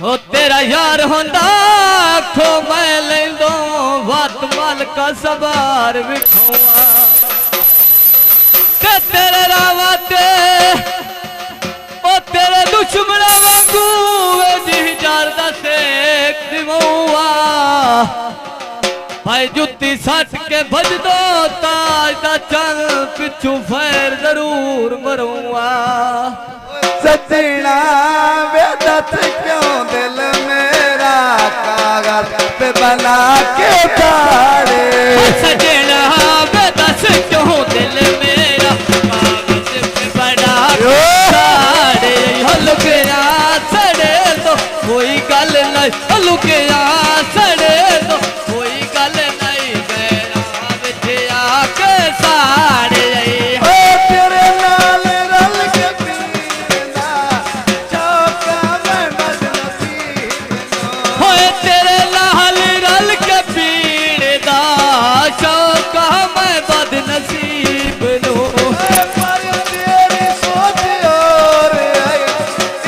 ओ तेरा यार होंदा खो मैं लेंदो वात माल का सवार विखवा के तेरे रावते ओ तेरे दुश्मन वांगू जी जार दा सेक दिमौआ भाई जुत्ती सट के भज दो ताज दा चल पिछू फैर जरूर मरूंगा सजना वे दस क्यों दिल मेरा कागज पे बना के ताड़े सजना वे दस क्यों दिल मेरा कागज पे बना के ताड़े हलुकिया सड़े तो कोई गल नहीं हलुकिया सड़े तो कोई गल नहीं गैरा विच आके साड़े तेरे नाल रल के पीना चौका मैं बदनसीब होए तेरे नाल रल के पीने दा चौका मैं बदनसीब नो पर तेरी सोच और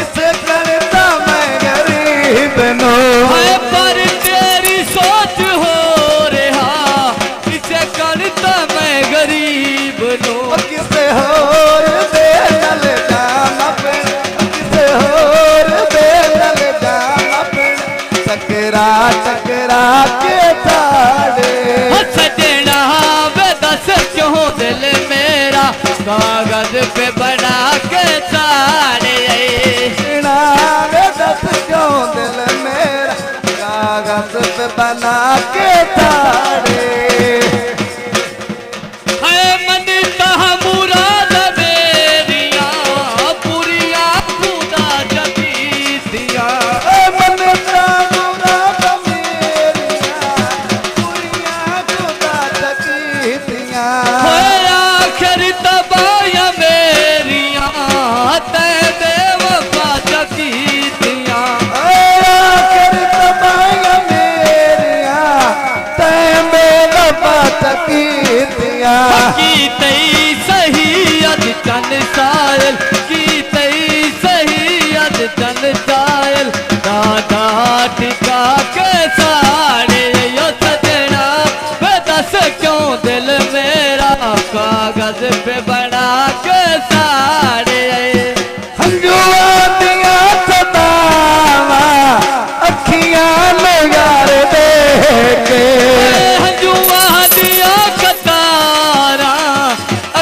इसे करता मैं गरीब नो होए पर तेरी सोच हो रहा इसे करता मैं गरीब नो किसे होर दे नल जाना पेन किसे होर दे नल जाना पेन चकरा चकरा के ताड़े सजना वे दस क्यों दिल मेरा कागज पे बना के साड़े वे दस क्यों दिल मेरा कागज पे बना के ताड़े है मन कहा मुराद मेरिया पुरिया खुदा जगीतिया मन का मुराद मेरिया पूरियां खुदा तकीतियां होए आखिर तबाया मेरिया ते बेवफा जगीतिया आखिर तबाया मेरिया तैं बेवफा तकीतियां की तई सही अद चन सायल की तई सही अद चन सायल दादा टिका के साड़े यो सजना वे दस क्यों दिल मेरा कागज पे बना के साड़े हंजुआ दिया सतावा अखियां नगार दे के हंजुआ दिया कतारा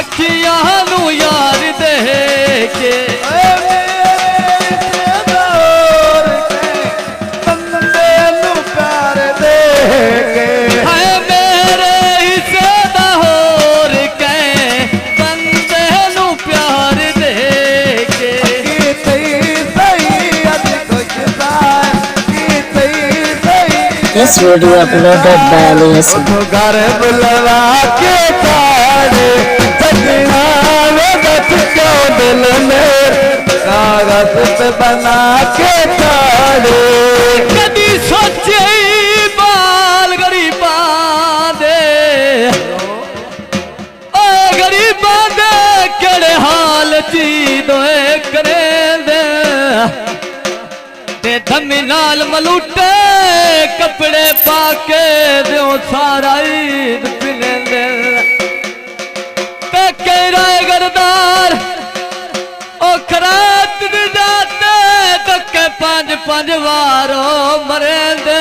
अखियां नू यार दे के बंदे नू प्यार दे के है मेरे हिस्से दा होर कै बंदे नू प्यार दे के This video uploaded by Alias. घर बुलवा के ताड़े सजना वे दस क्यों दिल में कागज पे बना के ताड़े कदी सोचे बाल गरीबां दे ओ गरीबां दे केड़े हाल ची दोए करे दे ते धम्मी नाल मलूटे कपड़े पाके दो सारा ईद पिने दे ते केरा गरदार ओ खरात दी जाते तके पांच पांच वारो मरे दे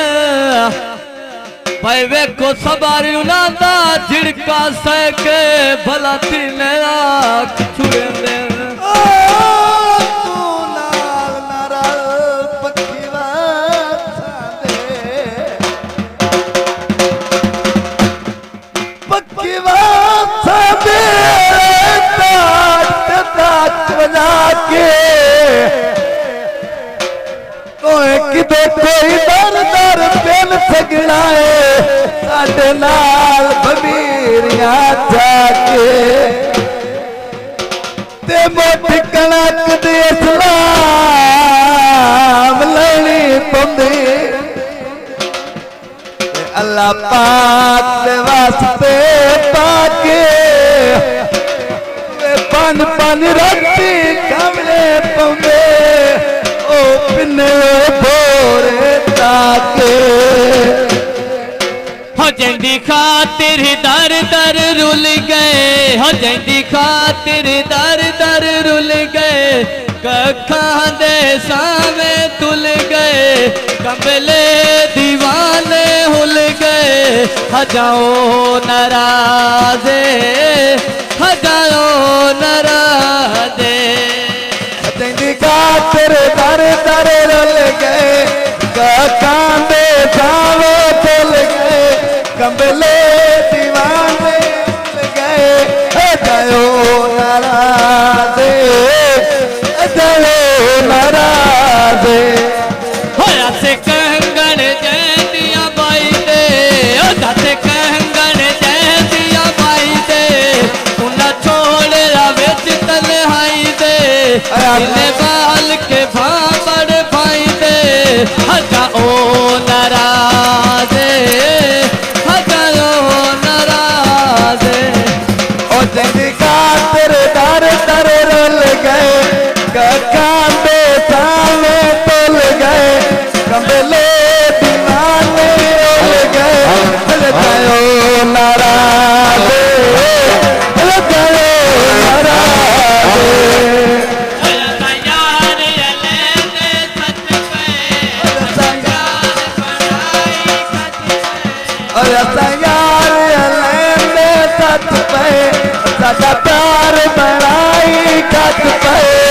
भाई वेखो सवारी उनादा झिड़का सके भला तीने आख छुड़े दे किते कोई दर दर पेन सगना है साडे नाल बबीरियां जाके ते मोट कणक दे इस्लाम लेनी पौंदी अल्लाह पाक दे वास्ते पाके पान पान रोटी कमले पौंदे ओ पिने रे ताके हो जंदी खातिर दर दर रुल गए, हो जंदी खातिर दर दर रुल गए, कखां दे सावे तुल गए, कमले दीवाने हुल गए, हजाओ नाराज़े हजाओ नाराज़े। जंदी खातिर दर दर रुल गए, कखां दे सावे तुल गए, कमले दीवाने हुल गए, हजाओ नाराज़े नाराज़े। होया से कंगन जैदिया बाई दे, होया से कंगन जैदिया बाई दे, उन्ना छोड़ विच तन्हाई दे, इन्ने बाल के भांबड़ भाई दे, हजा ओ नाराज़े हजा ओ नाराज़े। ओ जंदी खातिर दर दर रुल गए, कखां दे सावे तुल गए, कमले दीवाने रुल गए, हजाओ नाराज़े साडा प्यार बनाई खत पे।